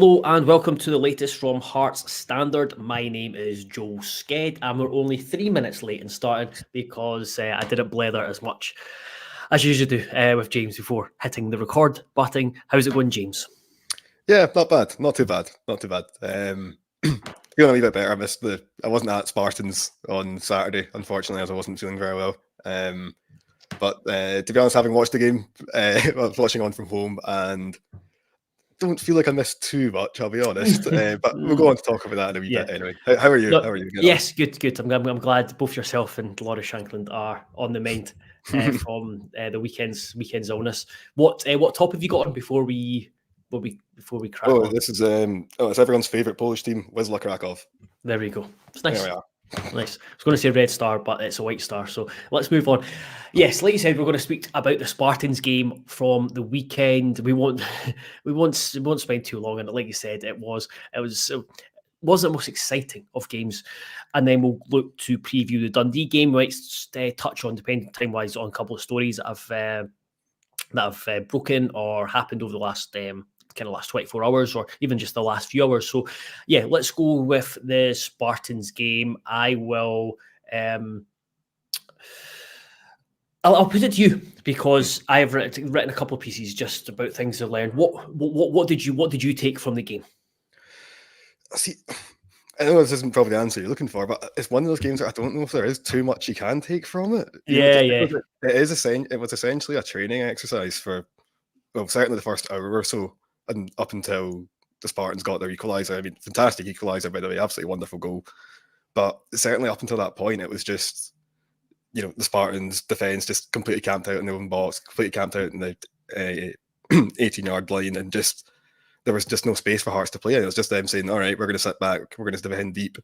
Hello and welcome to the latest from Hearts Standard. My name is Joel Sked and we're only 3 minutes late in starting because I didn't blether as much as I usually do with James before hitting the record button. How's it going, James? Yeah, not bad. Not too bad. Feeling a wee bit better. I wasn't at Spartans on Saturday, unfortunately, as I wasn't feeling very well. But to be honest, having watched the game, watching on from home, and don't feel like I missed too much, I'll be honest. But we'll go on to talk about that in a wee bit anyway. How are you? No, How are you? yes, good. I'm glad both yourself and Laura Shankland are on the mend from the weekend's illness. What top have you got on before we crack on? This is it's everyone's favourite Polish team, Wisla Krakow. There we go. It's nice. There we are. Nice. I was going to say Red Star, but it's a White Star. So let's move on. Yes, like you said, we're going to speak about the Spartans game from the weekend. We won't spend too long on it. Like you said, it wasn't the most exciting of games. And then we'll look to preview the Dundee game. We might touch on, depending time-wise, on a couple of stories that have broken or happened over the last last 24 hours or even just the last few hours. So yeah, let's go with the Spartans game. I will I'll put it to you because I have written a couple of pieces just about things I learned. What did you take from the game? See, I know this isn't probably the answer you're looking for, but it's one of those games where I don't know if there is too much you can take from it. It was essentially a training exercise for, well, certainly the first hour or so, and up until the Spartans got their equaliser. I mean, fantastic equaliser, by the way, absolutely wonderful goal. But certainly up until that point, it was just, the Spartans' defence just completely camped out in their own box, completely camped out in the 18-yard line, and just there was just no space for Hearts to play. And it was just them saying, all right, we're going to sit back, we're going to defend deep,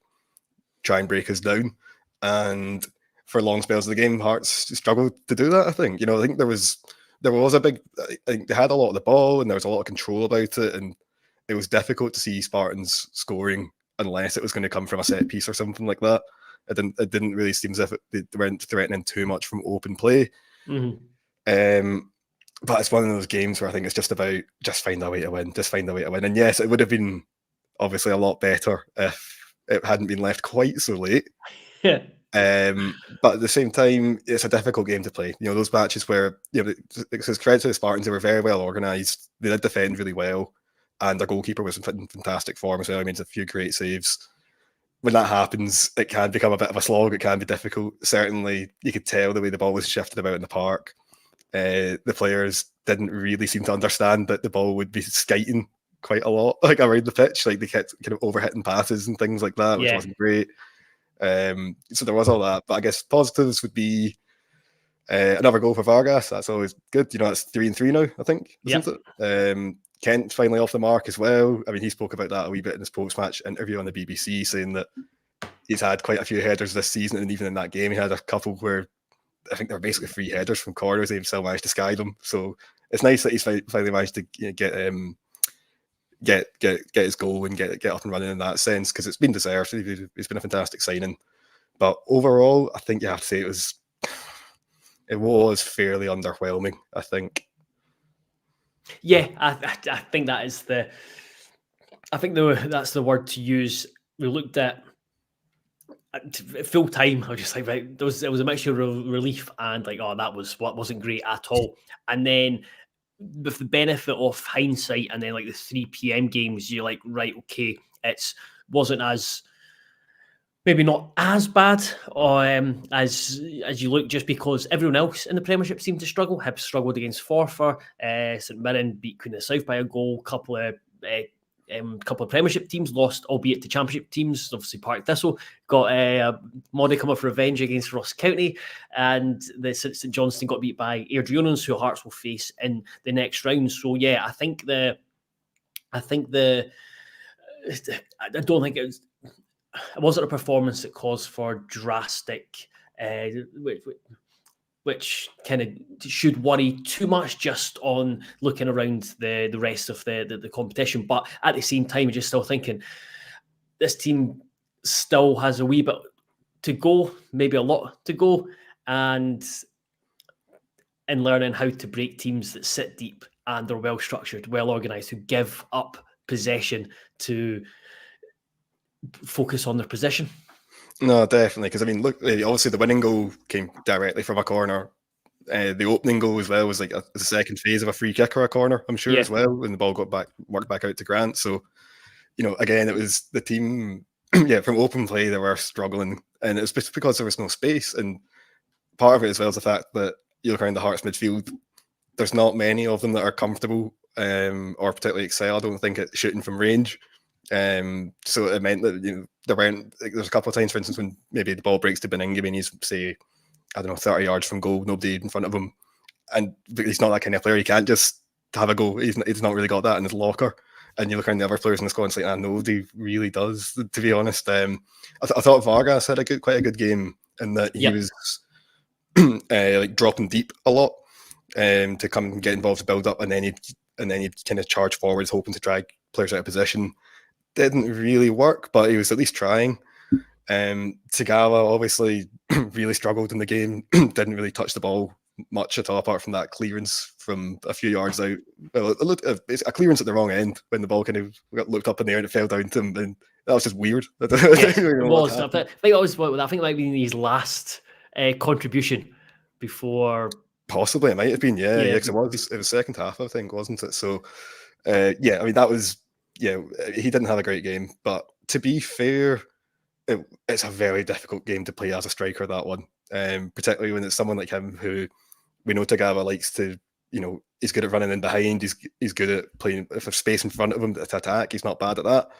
try and break us down. And for long spells of the game, Hearts struggled to do that, I think. I think there was a big, I think they had a lot of the ball and there was a lot of control about it. And it was difficult to see Spartans scoring unless it was going to come from a set piece or something like that. It didn't really seem as if they weren't threatening too much from open play. Mm-hmm. But it's one of those games where I think it's just about find a way to win. And yes, it would have been obviously a lot better if it hadn't been left quite so late. Yeah. But at the same time, it's a difficult game to play. Those matches where, because credit to the Spartans, they were very well organised. They did defend really well. And their goalkeeper was in fantastic form as well. I mean, a few great saves. When that happens, it can become a bit of a slog. It can be difficult. Certainly, you could tell the way the ball was shifted about in the park. The players didn't really seem to understand that the ball would be skiting quite a lot, like around the pitch. Like they kept kind of overhitting passes and things like that, which wasn't great. So there was all that. But I guess positives would be another goal for Vargas. That's always good. It's 3-3 now, I think, isn't it? Kent finally off the mark as well. I mean, he spoke about that a wee bit in his post-match interview on the BBC, saying that he's had quite a few headers this season, and even in that game, he had a couple where I think they were basically free headers from corners. They still managed to sky them. So it's nice that he's finally managed to get his goal and get up and running in that sense, because it's been deserved. It's been a fantastic signing. But overall, I think you have to say it was fairly underwhelming, I think. Yeah, I think that is that's the word to use. We looked at full time. I was just like, right, it was a mixture of relief and like, oh, that wasn't great at all. And then with the benefit of hindsight, and then like the 3 p.m. games, you're like, right, okay, wasn't as maybe not as bad as you look, just because everyone else in the Premiership seemed to struggle. Hibs struggled against Forfar. St Mirren beat Queen of the South by a goal. Couple of Premiership teams lost, albeit to Championship teams. Obviously, Partick Thistle got modicum of revenge against Ross County, and the St Johnstone got beat by Airdrieonians, who Hearts will face in the next round. So yeah, I don't think it wasn't a performance that caused for drastic, which kind of should worry too much just on looking around the rest of the competition. But at the same time, you're just still thinking this team still has a wee bit to go, maybe a lot to go, and in learning how to break teams that sit deep and are well structured, well organised, who give up possession to focus on their position. No, definitely. Because I mean, look, obviously the winning goal came directly from a corner. The opening goal as well was like the second phase of a free kick or a corner, I'm sure, as well, when the ball worked back out to Grant. So, again, it was the team, from open play, they were struggling. And it was just because there was no space. And part of it as well is the fact that you look around the Hearts midfield, there's not many of them that are comfortable or particularly excel, I don't think, at shooting from range. So it meant that there's a couple of times, for instance, when maybe the ball breaks to Beningame and he's, say, I don't know, 30 yards from goal, nobody in front of him, and he's not that kind of player. He can't just have a go. He's not really got that in his locker. And you look around the other players in the squad and it's like, nobody really does, to be honest. I thought Vargas had quite a good game in that he was like dropping deep a lot to come and get involved to build up, and then he'd kind of charge forwards, hoping to drag players out of position. Didn't really work, but he was at least trying. Tagawa obviously really struggled in the game. Didn't really touch the ball much at all, apart from that clearance from a few yards out. Well, it's a clearance at the wrong end when the ball kind of got looked up in the air and it fell down to him, and that was just weird. It was. I think it might be his last contribution before. Possibly, it might have been. Yeah, because it was second half, I think, wasn't it? So, I mean, that was. Yeah, he didn't have a great game, but to be fair, it's a very difficult game to play as a striker, that one. Particularly when it's someone like him who we know Tagawa likes to, he's good at running in behind, he's good at playing, if there's space in front of him to attack, he's not bad at that.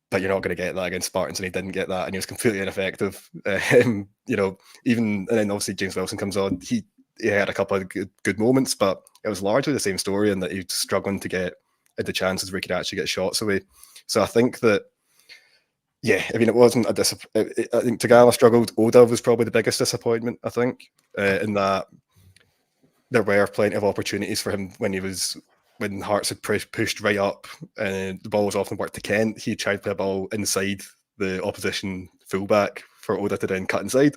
But you're not going to get that against Spartans, and he didn't get that, and he was completely ineffective. And then obviously James Wilson comes on, he had a couple of good moments, but it was largely the same story in that he was struggling to get the chances where he could actually get shots away. So I think that, I mean, it wasn't I think Tagawa struggled. Oda was probably the biggest disappointment, I think, in that there were plenty of opportunities for him when Hearts had pushed right up and the ball was often worked to Kent. He tried to play a ball inside the opposition fullback for Oda to then cut inside.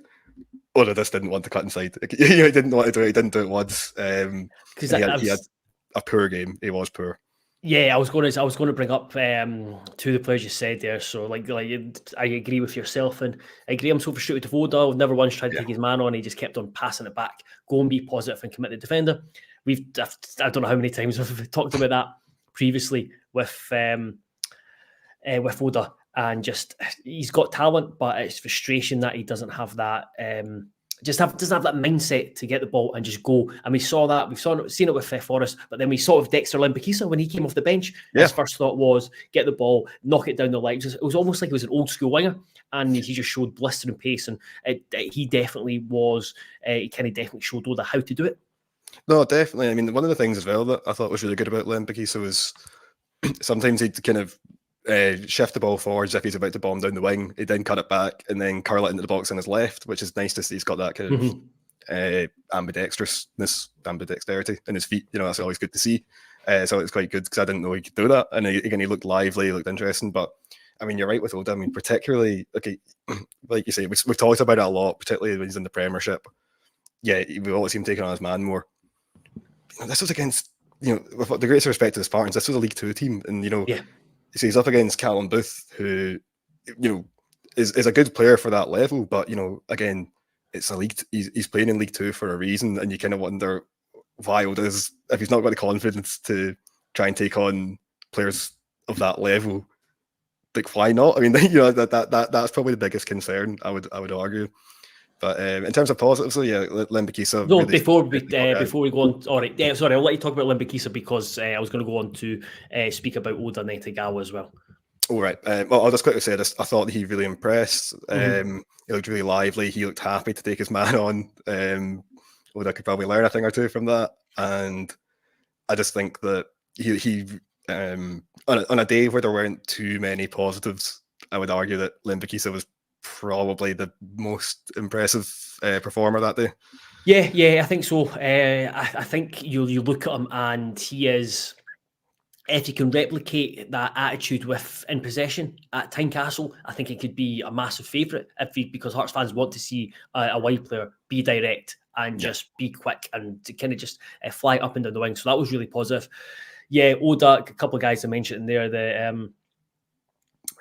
Oda just didn't want to cut inside. He didn't want to do it. He didn't do it once. Because he had a poor game. He was poor. Yeah, I was going to bring up two of the players you said there. So, like I agree with yourself, and I agree. I'm so frustrated with Oda. I've never once tried to take his man on. He just kept on passing it back. Go and be positive and commit the defender. I don't know how many times we've talked about that previously with Oda, and just he's got talent, but it's frustration that he doesn't have that. Doesn't have that mindset to get the ball and just go. And we saw that. We've seen it with Forrest, but then we saw it with Dexter Lembikisa when he came off the bench. His first thought was get the ball, knock it down the line. It was almost like he was an old school winger, and he just showed blistering pace. And he definitely was. He definitely showed Oda how to do it. No, definitely. I mean, one of the things as well that I thought was really good about Lembikisa was sometimes he'd kind of shift the ball forwards if he's about to bomb down the wing. He'd then cut it back and then curl it into the box on his left, which is nice to see. He's got that kind of ambidexterity in his feet. That's always good to see. So it's quite good because I didn't know he could do that. And again, he looked lively, he looked interesting. But I mean, you're right with Oda. I mean, particularly, like you say, we've talked about it a lot, particularly when he's in the Premiership. Yeah, we've always seen him taking on his man more. This was against, with the greatest respect to the Spartans, this was a League Two team. And, so he's up against Callum Booth, who, is a good player for that level. But, again, it's a league. He's playing in League Two for a reason. And you kind of wonder why Oda's, if he's not got the confidence to try and take on players of that level, like, why not? I mean, that's probably the biggest concern, I would argue. But in terms of positives, Lembikisa. No, really before we go on, all right. Sorry, I'll let you talk about Lembikisa because I was going to go on to speak about Oda and Tagawa as well. All right. Well, I'll just quickly say this. I thought he really impressed. He looked really lively. He looked happy to take his man on. Oda could probably learn a thing or two from that. And I just think that he on a day where there weren't too many positives, I would argue that Lembikisa was probably the most impressive performer that day. Yeah, I think so. I think you look at him and he is, if he can replicate that attitude in possession at Tynecastle, I think it could be a massive favourite because Hearts fans want to see a wide player be direct and just be quick and to kind of just fly up and down the wing. So that was really positive. Yeah, Oda, a couple of guys I mentioned in there, the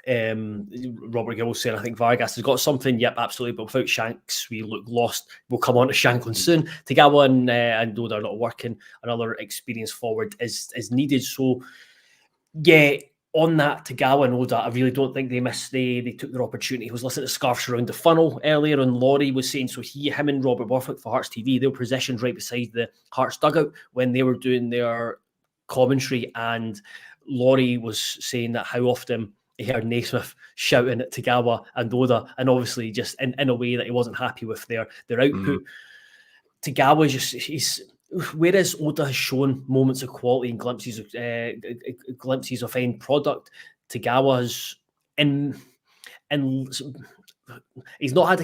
Robert Gill saying, I think Vargas has got something. Yep, absolutely. But without Shanks, we look lost. We'll come on to Shankland soon. Tagawa and Oda are not working. Another experienced forward is needed. So, yeah, on that, Tagawa and Oda, I really don't think they missed. They took their opportunity. He was listening to Scarfs Around the Funnel earlier, and Laurie was saying, so him and Robert Borthwick for Hearts TV, they were positioned right beside the Hearts dugout when they were doing their commentary, and Laurie was saying that how often he heard Naismith shouting at Tagawa and Oda, and obviously just in a way that he wasn't happy with their output. Tagawa he's whereas Oda has shown moments of quality and glimpses of end product, Tagawa's in he's not had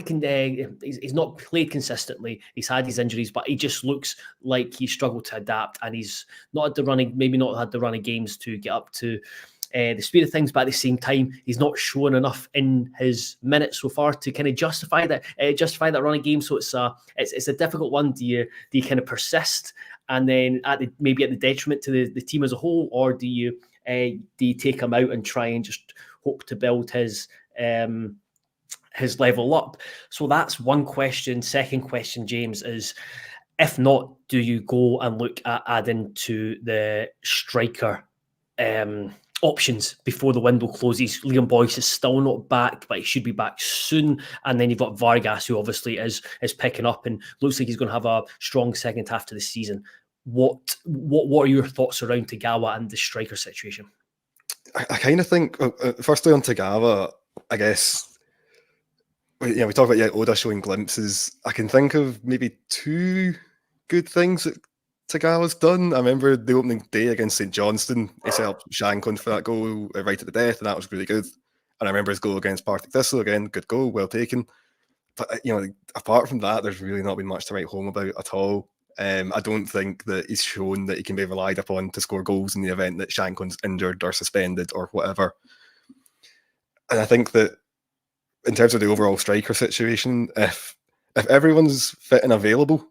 he's not played consistently. He's had his injuries, but he just looks like he struggled to adapt, and he's not had the running games to get up to the speed of things. But at the same time, he's not shown enough in his minutes so far to kind of justify that running game. So it's a difficult one. Do you kind of persist, and then maybe at the detriment to the team as a whole, or do you take him out and try and just hope to build his level up? So that's one question. Second question, James, is if not, do you go and look at adding to the striker options before the window closes? Liam Boyce is still not back, but he should be back soon. And then you've got Vargas, who obviously is picking up and looks like he's going to have a strong second half to the season. What are your thoughts around Tagawa and the striker situation? I kind of think, firstly on Tagawa, I guess, we talk about Oda showing glimpses. I can think of maybe two good things that Tagawa's done. I remember the opening day against St Johnstone, he set up Shankland for that goal right at the death, and that was really good. And I remember his goal against Partick Thistle, again, good goal, well taken. But apart from that, there's really not been much to write home about at all. I don't think that he's shown that he can be relied upon to score goals in the event that Shankland's injured or suspended or whatever. And I think that in terms of the overall striker situation, if everyone's fit and available,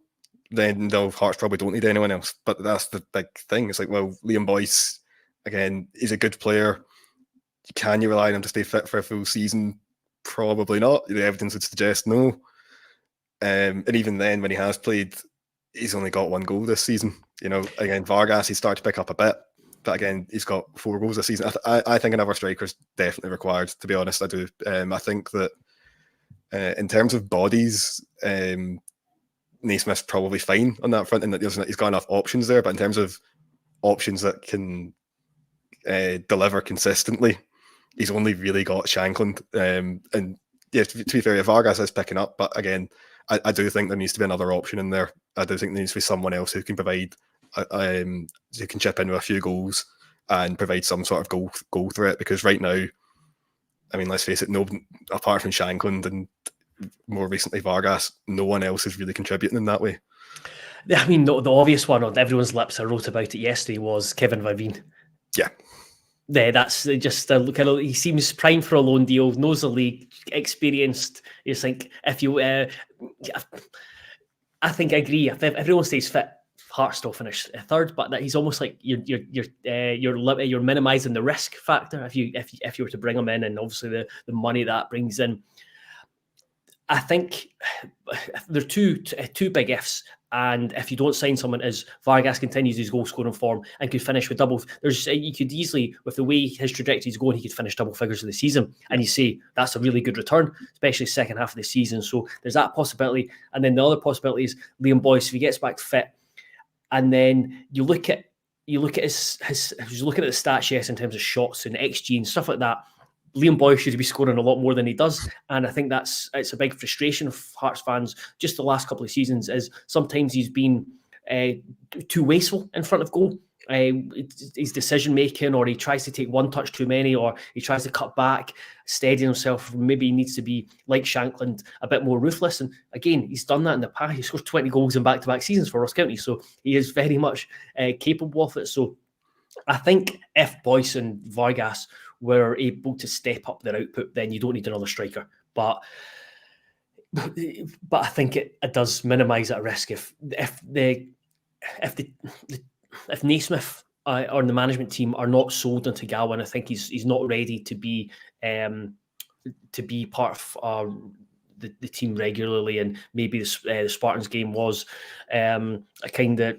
then Hearts probably don't need anyone else. But that's the big thing. It's like, well, Liam Boyce, again, he's a good player. Can you rely on him to stay fit for a full season? Probably not. The evidence would suggest no. And even then, when he has played, he's only got one goal this season. Again, Vargas, he's started to pick up a bit. But again, he's got 4 goals this season. I think another striker is definitely required, to be honest. I do. I think that in terms of bodies, Naismith's probably fine on that front, and that he's got enough options there. But in terms of options that can deliver consistently, he's only really got Shankland. And yeah, to be fair, Vargas is picking up, but again, I do think there needs to be another option in there. I do think there needs to be someone else who can provide, who can chip in with a few goals and provide some sort of goal threat. Because right now, I mean, let's face it, no, apart from Shankland and more recently Vargas, no one else is really contributing in that way. I mean, the obvious one on everyone's lips, I wrote about it yesterday, was Kevin Viveen. Yeah. Yeah, that's just he seems primed for a loan deal, knows the league, experienced. You think if you, I think I agree. If everyone stays fit, Hearts still finish third, but that he's almost like you're minimising the risk factor if you were to bring him in, and obviously the money that brings in. I think there are two big ifs, and if you don't sign someone as Vargas continues his goal scoring form and could finish with double, you could easily, with the way his trajectory is going, he could finish double figures of the season, and you say that's a really good return, especially second half of the season. So there's that possibility, and then the other possibility is Liam Boyce, if he gets back fit, and then you look at his looking at the stats, yes, in terms of shots and XG and stuff like that. Liam Boyce should be scoring a lot more than he does, and I think it's a big frustration of Hearts fans just the last couple of seasons, is sometimes he's been too wasteful in front of goal. His decision making, or he tries to take one touch too many, or he tries to cut back, steady himself. Maybe he needs to be like Shankland, a bit more ruthless. And again, he's done that in the past. He scored 20 goals in back-to-back seasons for Ross County, so he is very much capable of it. So I think if Boyce and Vargas were able to step up their output, then you don't need another striker. But I think it does minimise that risk if Naismith or the management team are not sold on Tagawa, and I think he's not ready to be part of the team regularly. And maybe the Spartans game was a kind of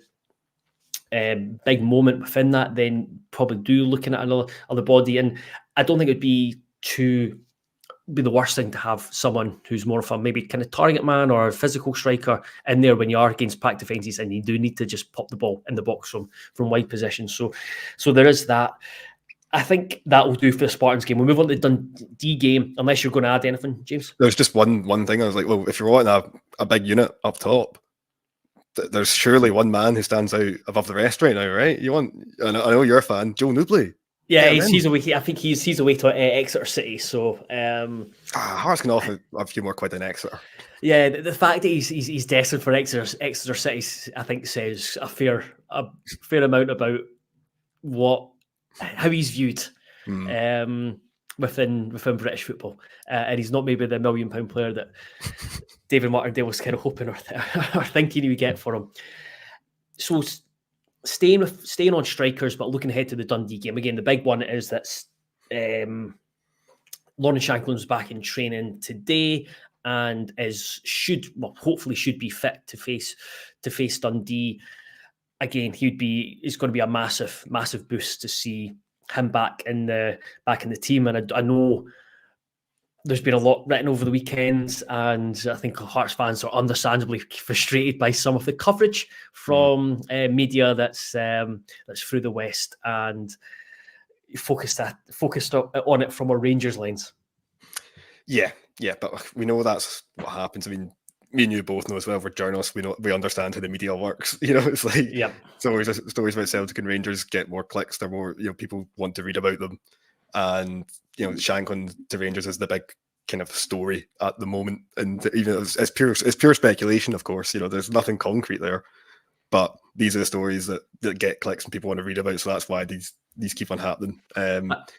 big moment within that. Then probably do looking at another body, and I don't think it'd be the worst thing to have someone who's more of a maybe kind of target man or a physical striker in there when you are against packed defences and you do need to just pop the ball in the box from wide positions. So there is that. I think that will do for the Spartans game. We'll move on to the Dundee game, unless you're going to add anything, James. There's just one thing. I was like, well, if you're wanting a big unit up top, there's surely one man who stands out above the rest right now, right? I know you're a fan, Joe Nubley. Yeah, he's away. I think he's away to Exeter City. So Hearts can offer a few more quid than Exeter. Yeah, the fact that he's destined for Exeter City, I think, says a fair amount about how he's viewed within British football, and he's not maybe the £1 million player that David Martindale was kind of hoping or thinking he would get for him. So staying on strikers, but looking ahead to the Dundee game again, the big one is that Lawrence Shankland's back in training today and hopefully should be fit to face Dundee. Again, it's going to be a massive boost to see him back in the team. And I know there's been a lot written over the weekends, and I think Hearts fans are understandably frustrated by some of the coverage from media that's through the West and focused on it from a Rangers lens. Yeah, but we know that's what happens. I mean, me and you both know as well, we're journalists, we understand how the media works. It's like it's always stories about Celtic and Rangers get more clicks, they're more, people want to read about them. And Shankland to Rangers is the big kind of story at the moment. And even it's pure speculation, of course. There's nothing concrete there. But these are the stories that get clicks and people want to read about, so that's why these keep on happening. But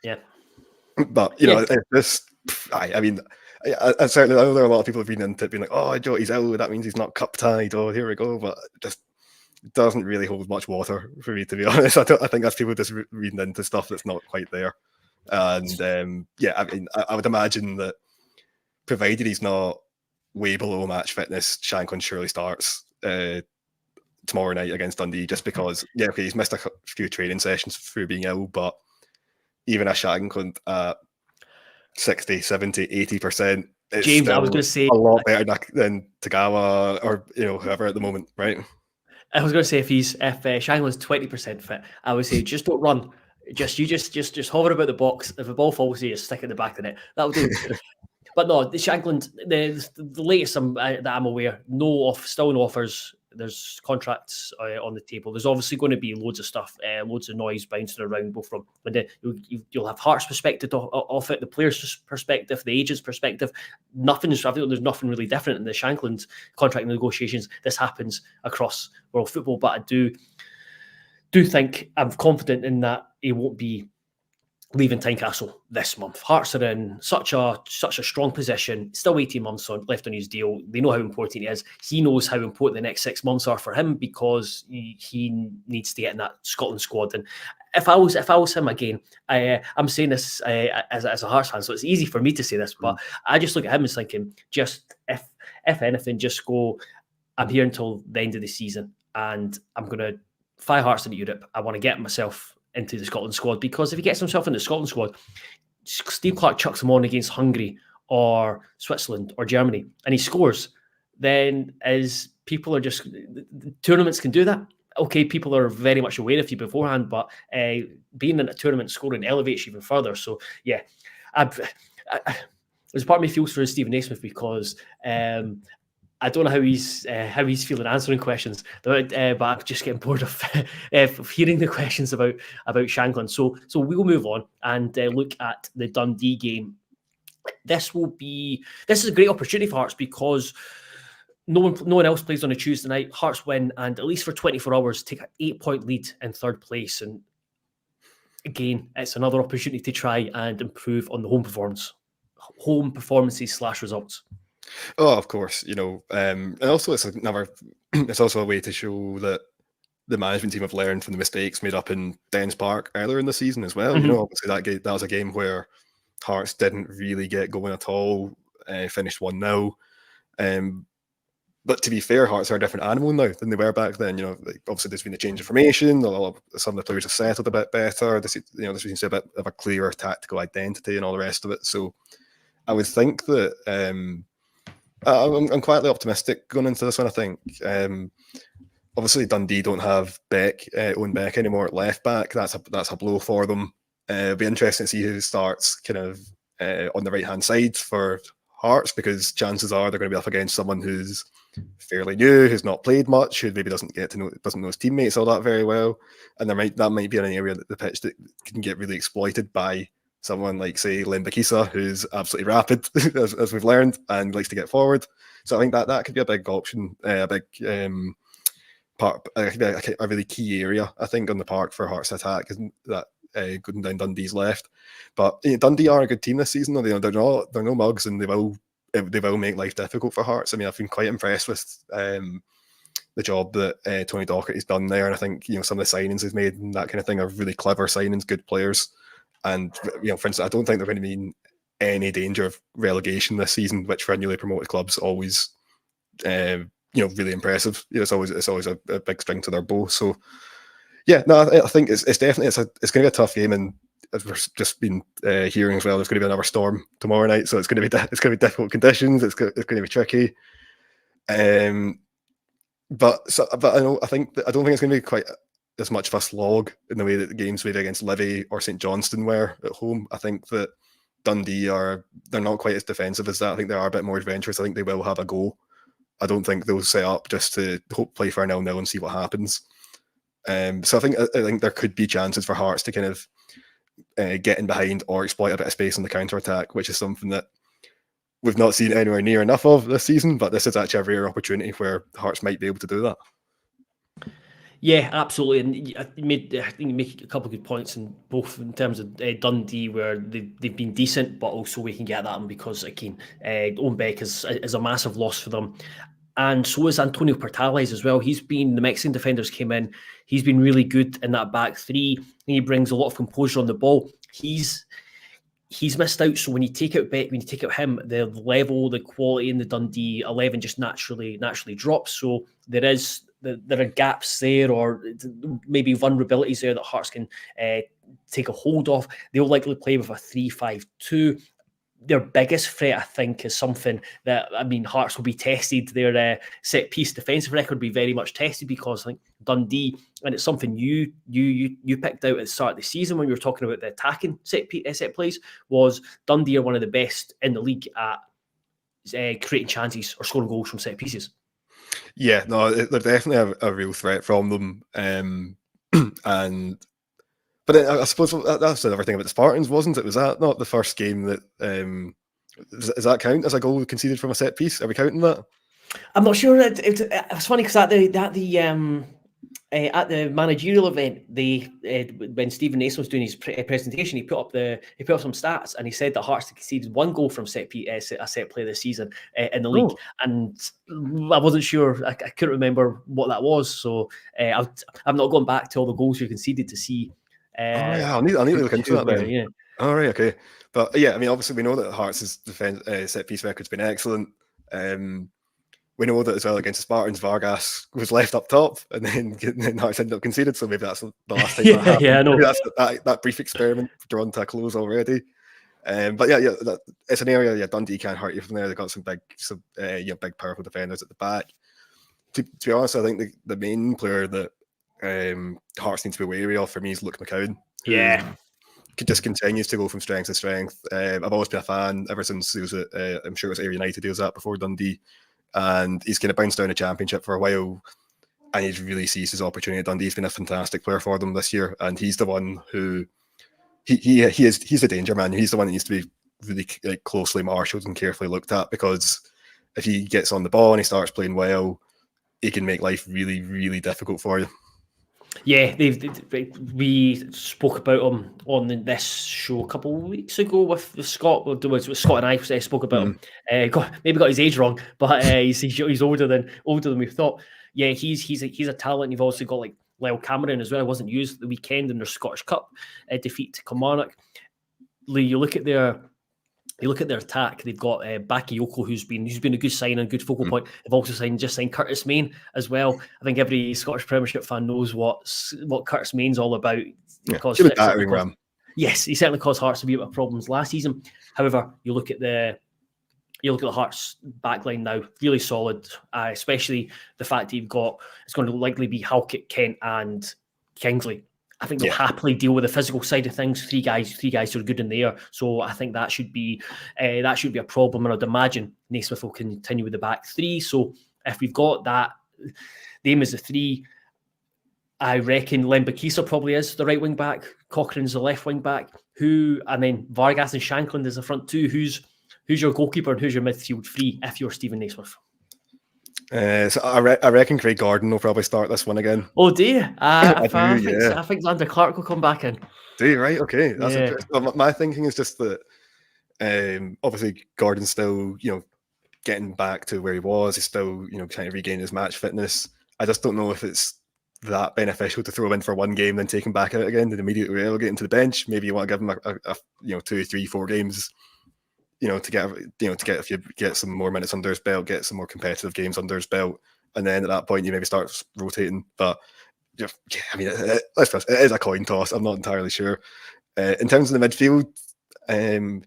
I mean, I certainly, I know there are a lot of people who've been into it being like, oh, Joe, he's out, that means he's not cup tied, oh, here we go. But it just doesn't really hold much water for me, to be honest. I think that's people just reading into stuff that's not quite there. And I mean, I would imagine that provided he's not way below match fitness, Shankland surely starts tomorrow night against Dundee, just because, he's missed a few training sessions through being ill, but even a Shankland at 60, 70, 80%, it's James, I was going to say a lot better than Tagawa or whoever at the moment, right? I was going to say if Shankland's 20% fit, I would say just don't run. Just hover about the box. If the ball falls, you just stick it in the back of the net. That'll do. But no, the Shankland, the latest that I'm aware, still no offers. There's contracts on the table. There's obviously going to be loads of stuff, loads of noise bouncing around, both from you'll have Hearts' perspective of it, the players' perspective, the agent's perspective. I think there's nothing really different in the Shankland contract negotiations. This happens across world football, but I do think I'm confident in that he won't be leaving Tynecastle this month. Hearts are in such a strong position. Still 18 months left on his deal. They know how important he is. He knows how important the next 6 months are for him, because he needs to get in that Scotland squad. And if I was him again, I'm saying this as a Hearts fan, so it's easy for me to say this, but I just look at him and thinking, just if anything, just go, I'm here until the end of the season, and I'm going to fly Hearts into Europe. I want to get myself into the Scotland squad, because if he gets himself in the Scotland squad, Steve Clarke chucks him on against Hungary or Switzerland or Germany and he scores, then as people are just, tournaments can do that. Okay, people are very much aware of you beforehand, but being in a tournament scoring elevates you even further. So yeah, there's a part of me feels for Stephen Naismith, because I don't know how he's feeling answering questions, but I'm just getting bored of hearing the questions about Shankland. So we'll move on and look at the Dundee game. This is a great opportunity for Hearts, because no one else plays on a Tuesday night. Hearts win, and at least for 24 hours, take an 8-point lead in third place. And again, it's another opportunity to try and improve on the home performances / results. Oh, of course, and also it's also a way to show that the management team have learned from the mistakes made up in Dens Park earlier in the season as well. You know, obviously that was a game where Hearts didn't really get going at all, finished 1-0. But to be fair, Hearts are a different animal now than they were back then. You know, like, obviously there's been a change in formation. Some of the players have settled a bit better. There seems to be a bit of a clearer tactical identity and all the rest of it. So I would think that I'm quietly optimistic going into this one. I think obviously Dundee don't have Owen Beck anymore at left back. That's a blow for them. It'll be interesting to see who starts kind of on the right hand side for Hearts, because chances are they're going to be up against someone who's fairly new, who's not played much, who maybe doesn't know his teammates all that very well, and that might be an area that the pitch that can get really exploited by someone like, say, Lembakisa, who's absolutely rapid, as we've learned, and likes to get forward. So I think that could be a big option, a big part, a really key area, I think, on the park for Hearts attack, isn't that going down Dundee's left. But Dundee are a good team this season. They're no mugs, and they will make life difficult for Hearts. I mean, I've been quite impressed with the job that Tony Docherty has done there, and I think some of the signings he's made and that kind of thing are really clever signings, good players. And for instance, I don't think they're going to be in any danger of relegation this season, which for a newly promoted club's always really impressive. It's always a big string to their bow. So yeah, no, I think it's definitely it's going to be a tough game, and as we've just been hearing as well, there's going to be another storm tomorrow night, so it's going to be difficult conditions. It's going to be tricky. But I don't think it's going to be quite as much of a slog in the way that the games maybe against Livy or St Johnstone were at home. I think that Dundee they're not quite as defensive as that. I think they are a bit more adventurous. I think they will have a go. I don't think they'll set up just to play for a 0-0 and see what happens. So I think there could be chances for Hearts to kind of get in behind or exploit a bit of space on the counter-attack, which is something that we've not seen anywhere near enough of this season, but this is actually a rare opportunity where Hearts might be able to do that. Yeah, absolutely. And I think you make a couple of good points in both in terms of Dundee, where they've been decent, but also we can get that because, again, Owen Beck is a massive loss for them. And so is Antonio Portales as well. The Mexican defenders came in. He's been really good in that back three. He brings a lot of composure on the ball. He's missed out. So when you take out Beck, when you take out him, the level, the quality in the Dundee 11 just naturally drops. So there are gaps there, or maybe vulnerabilities there that Hearts can take a hold of. They'll likely play with a 3-5-2. Their biggest threat, I think, is something that, Hearts will be tested. Their set-piece defensive record will be very much tested, because I think Dundee, and it's something you picked out at the start of the season when you were talking about the attacking set plays, was Dundee are one of the best in the league at creating chances or scoring goals from set pieces. Yeah, no, they're definitely a real threat from them. But then I suppose that's another thing about the Spartans, wasn't it? Was that not the first game that does that count as a goal conceded from a set piece? Are we counting that? I'm not sure. It's funny because at the managerial event, when Stephen Nason was doing his presentation, he put up some stats, and he said that Hearts conceded one goal from a set play this season in the league, and I wasn't sure. I couldn't remember what that was, so I'm not going back to all the goals you conceded to see. I'll need to look into that then. Yeah. All right, okay. But yeah, obviously we know that Hearts' defense set piece record's been excellent. We know that as well against the Spartans, Vargas was left up top, and then Hearts ended up conceded. So maybe that's the last time that happened. Yeah, I know. Maybe that's that brief experiment drawn to a close already. But yeah, it's an area. Yeah, Dundee can't hurt you from there. They've got some big powerful defenders at the back. To be honest, I think the main player that Hearts need to be wary of for me is Luke McCowan. Yeah, just continues to go from strength to strength. I've always been a fan ever since he was at, I'm sure it was Ayr United he was at before Dundee, and he's kind of bounced down the Championship for a while, and he really sees his opportunity at Dundee. He's been a fantastic player for them this year, and he's the one who he's the danger man. He's the one that needs to be really closely marshalled and carefully looked at, because if he gets on the ball and he starts playing well, he can make life really, really difficult for you. Yeah, we spoke about him on this show a couple of weeks ago with Scott. With Scott and I spoke about him. Maybe got his age wrong, but he's older than we thought. Yeah, he's a talent. You've also got Lyle Cameron as well. Wasn't used at the weekend in their Scottish Cup defeat to Kilmarnock. You look at their attack. They've got Bakayoko, who's been a good signing, good focal point. They've also signed Curtis Main as well. I think every Scottish Premiership fan knows what Curtis Main's all about. Yes, he certainly caused Hearts a bit of problems last season. However, you look at the Hearts backline now, really solid, especially the fact that it's going to likely be Halkett, Kent and Kingsley. I think they'll happily deal with the physical side of things. Three guys who are good in the air. So I think that should be a problem. And I'd imagine Naismith will continue with the back three. So if we've got that, them as the three, I reckon Lembakisa probably is the right wing back. Cochrane's the left wing back. And then Vargas and Shankland is the front two. Who's your goalkeeper and who's your midfield three if you're Stephen Naismith? So I reckon Craig Gordon will probably start this one again. Oh, do you? I think Xander Clark will come back in. Do you? Right? Okay. That's interesting. My thinking is just that obviously Gordon's still, getting back to where he was. He's still, trying to regain his match fitness. I just don't know if it's that beneficial to throw him in for one game, then take him back out again and immediately relegate him to the bench. Maybe you want to give him a 2, 3, 4 games, to get some more minutes under his belt, get some more competitive games under his belt, and then at that point you maybe start rotating. But let's face it is a coin toss. I'm not entirely sure. In terms of the midfield, again,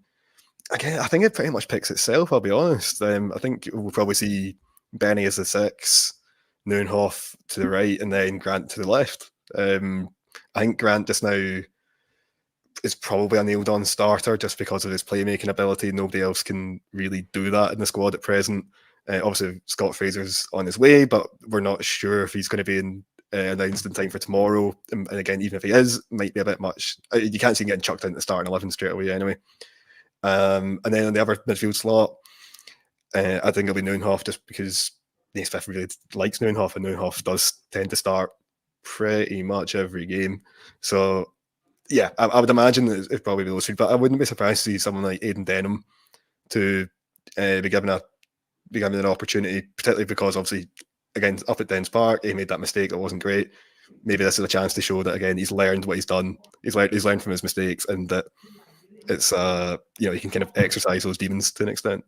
I think it pretty much picks itself. I'll be honest. I think we'll probably see Benny as the 6. Neuenhoff to the right, and then Grant to the left. I think Grant just now is probably a nailed-on starter just because of his playmaking ability. Nobody else can really do that in the squad at present. Obviously, Scott Fraser's on his way, but we're not sure if he's going to be announced in time for tomorrow. And again, even if he is, might be a bit much. You can't see him getting chucked into the starting 11 straight away anyway. And then on the other midfield slot, I think it'll be Neuenhoff just because Naismith really likes Neuenhoff, and Neuenhoff does tend to start pretty much every game. So, yeah, I would imagine that it'd probably be those three, but I wouldn't be surprised to see someone like Aidan Denham to be given an opportunity, particularly because obviously, again, up at Dens Park, he made that mistake that wasn't great. Maybe this is a chance to show that, again, he's learned what he's done. He's learned from his mistakes, and that it's he can kind of exercise those demons to an extent.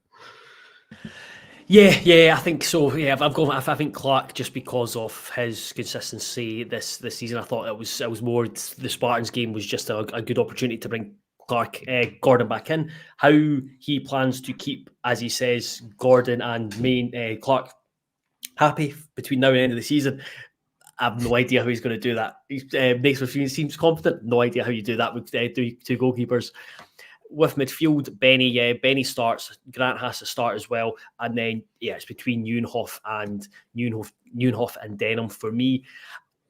Yeah, I think so. Yeah, I think Clark, just because of his consistency this season. I thought it was more the Spartans game was just a good opportunity to bring Gordon back in. How he plans to keep, as he says, Gordon and Clark happy between now and the end of the season, I have no idea how he's going to do that. He seems confident. No idea how you do that with two goalkeepers. With midfield, Benny starts. Grant has to start as well, and then it's between Neuenhoff and Denham for me.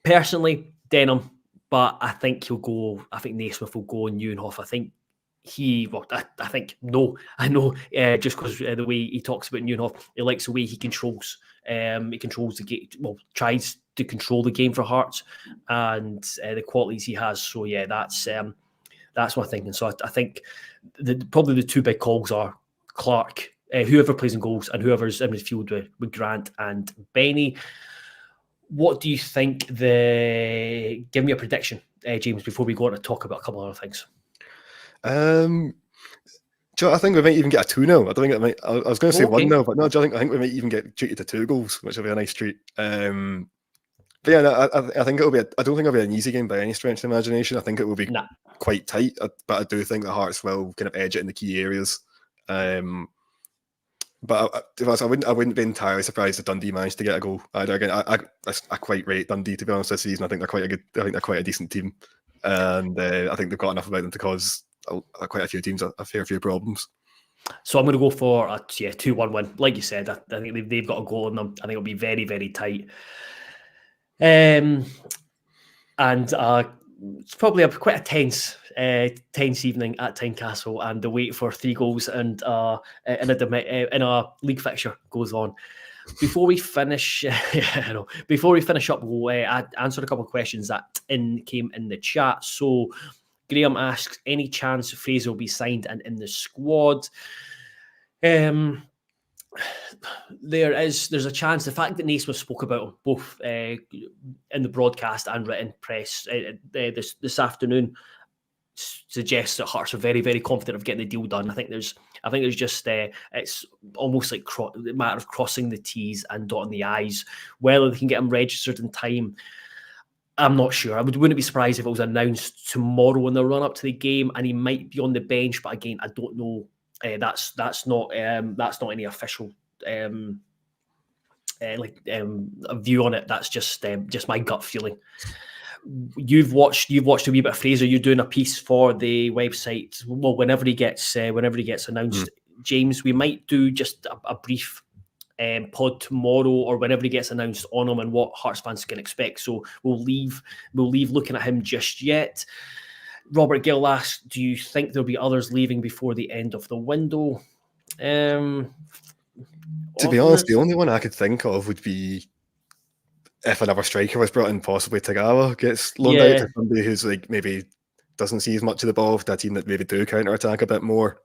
Personally, Denham, but I think Naismith will go on Neuenhoff. I know, just because the way he talks about Neuenhoff, he likes the way he controls. He controls the game. Well, tries to control the game for Hearts, and the qualities he has. So yeah, that's my thinking. So I think probably the two big calls are Clark, whoever plays in goals, and whoever's in midfield with Grant and Benny. What do you think? Give me a prediction, James, before we go on to talk about a couple of other things. I think we might even get a 2-0. I was going to say 1-0, but no, I think we might even get treated to 2 goals, which will be a nice treat. But yeah, I think it'll be. I don't think it'll be an easy game by any stretch of the imagination. I think it will be quite tight, but I do think the Hearts will kind of edge it in the key areas. But I wouldn't be entirely surprised if Dundee managed to get a goal either. Again, I quite rate Dundee, to be honest, this season. I think they're quite a decent team, and I think they've got enough about them to cause quite a few teams a fair few problems. So I'm going to go for a 2-1 win. Like you said, I think they've got a goal in them. I think it'll be very, very tight. And it's probably quite a tense evening at Tynecastle, and the wait for 3 goals and in a league fixture goes on. Before we finish, up, we'll answer a couple of questions that came in the chat. So Graham asks, any chance Fraser will be signed and in the squad? there's a chance. The fact that Naismith spoke about him both in the broadcast and written press this afternoon suggests that Hearts are very, very confident of getting the deal done. I think there's just it's almost like a matter of crossing the T's and dotting the I's. Whether they can get him registered in time, I'm not sure. I wouldn't be surprised if it was announced tomorrow in the run up to the game, and he might be on the bench. But again, I don't know. That's not any official a view on it. That's just my gut feeling. You've watched a wee bit of Fraser. You're doing a piece for the website. Well, whenever he gets announced, James, we might do just a brief pod tomorrow or whenever he gets announced on him and what Hearts fans can expect. So we'll leave looking at him just yet. Robert Gill asked, do you think there'll be others leaving before the end of the window? To be honest, the only one I could think of would be if another striker was brought in, possibly Tagawa gets loaned out to somebody who's like maybe doesn't see as much of the ball, that team that maybe do counter-attack a bit more.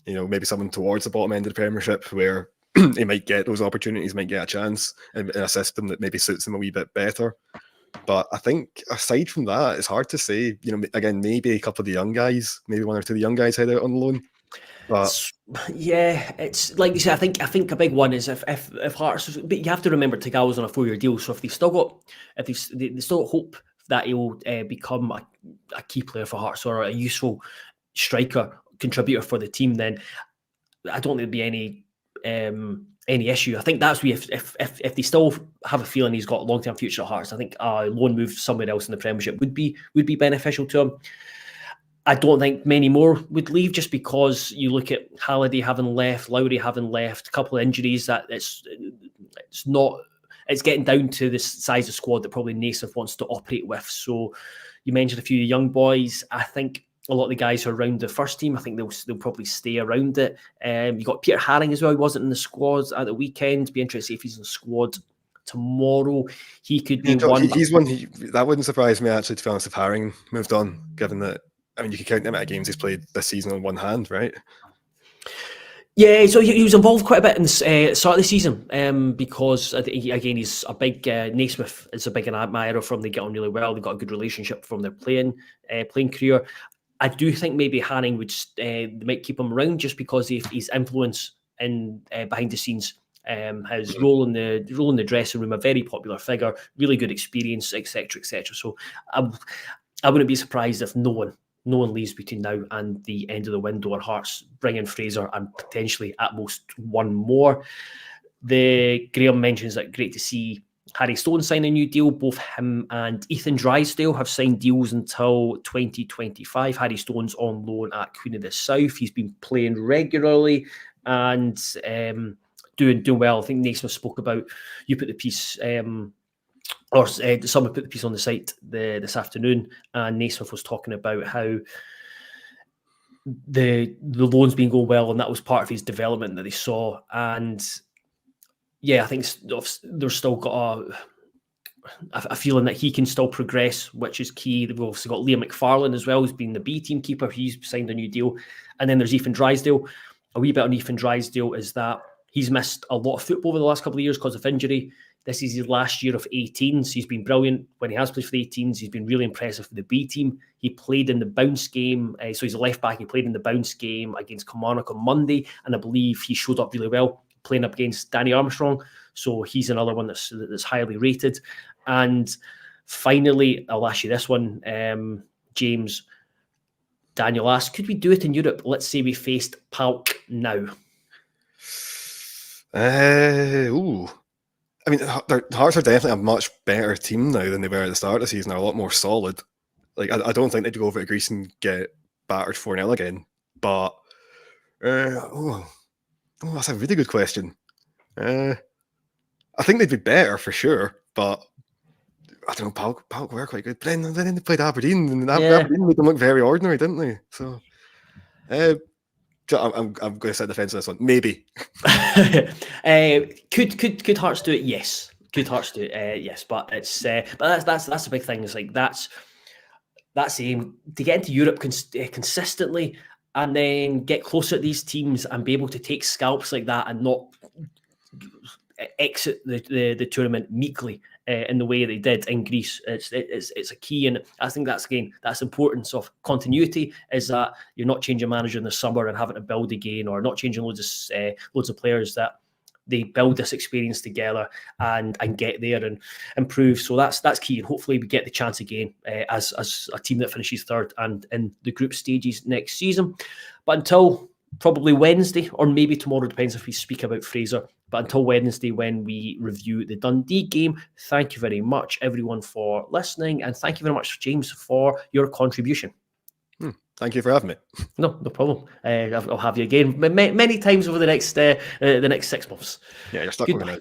You know, maybe someone towards the bottom end of the Premiership where he might get those opportunities, might get a chance in a system that maybe suits him a wee bit better. But I think aside from that, it's hard to say. You know, again, maybe a couple of the young guys, maybe one or two of the young guys head out on loan. But yeah, it's like you say. I think a big one is if Hearts, but you have to remember Tagawa's on a 4-year deal. So if they've still got, they still hope that he'll become a key player for Hearts or a useful striker contributor for the team, then I don't think there'd be any issue. I think that's if they still have a feeling he's got a long-term future at Hearts, I think a loan move somewhere else in the Premiership would be beneficial to him. I don't think many more would leave just because you look at Halliday having left, Lowry having left, a couple of injuries that it's getting down to the size of squad that probably Naismith wants to operate with. So you mentioned a few young boys. I think a lot of the guys who are around the first team, I think they'll probably stay around it. You got Peter Haring as well. He wasn't in the squad at the weekend. Be interested if he's in the squad tomorrow. He could be one. He's one. That wouldn't surprise me actually, to be honest, if Haring moved on, given that. I mean, you can count the amount of games he's played this season on one hand, right? Yeah, so he was involved quite a bit in the start of the season because, again, he's a big Naismith is a big admirer from. They get on really well. They've got a good relationship from their playing career. I do think maybe Haring would might keep him around just because of his influence in behind the scenes. His role in the dressing room, a very popular figure, really good experience, etc., etc. So I wouldn't be surprised if no one leaves between now and the end of the window, or Hearts bring in Fraser and potentially at most one more. Graham mentions that great to see Harry Stone sign a new deal. Both him and Ethan Drysdale have signed deals until 2025. Harry Stone's on loan at Queen of the South. He's been playing regularly and doing well. I think Naismith spoke about, you put the piece, or someone put the piece on the site this afternoon, and Naismith was talking about how the loan's been going well, and that was part of his development that they saw. And yeah, I think there's still got a feeling that he can still progress, which is key. We've also got Liam McFarlane as well, who's been the B team keeper. He's signed a new deal. And then there's Ethan Drysdale. A wee bit on Ethan Drysdale is that he's missed a lot of football over the last couple of years because of injury. This is his last year of 18s. He's been brilliant when he has played for the 18s. He's been really impressive for the B team. He played in the bounce game. So he's a left back. He played in the bounce game against Kilmarnock on Monday. And I believe he showed up really well playing up against Danny Armstrong. So he's another one that's highly rated. And finally, I'll ask you this one, James. Daniel asks, could we do it in Europe? Let's say we faced PAOK now. I mean, Hearts are definitely a much better team now than they were at the start of the season. They're a lot more solid. Like, I don't think they'd go over to Greece and get battered 4-0 again. But, that's a really good question. I think they'd be better for sure, but I don't know, PAOK were quite good. But then they played Aberdeen, and Aberdeen made them look very ordinary, didn't they? So, I'm going to set the fence on this one. Maybe. Could Hearts do it? Yes. Could Hearts do it? Yes. But it's but that's a big thing. It's like that's the aim, to get into Europe consistently, and then get closer to these teams and be able to take scalps like that and not exit the tournament meekly in the way they did in Greece. It's a key, and I think that's importance of continuity, is that you're not changing manager in the summer and having to build again, or not changing loads of players, that they build this experience together and get there and improve. So that's key, and hopefully we get the chance again as a team that finishes third and in the group stages next season. But until probably Wednesday, or maybe tomorrow, depends if we speak about Fraser. But until Wednesday, when we review the Dundee game, thank you very much, everyone, for listening. And thank you very much, James, for your contribution. Thank you for having me. No problem. I'll have you again many times over the next 6 months. Yeah, you're stuck with me now.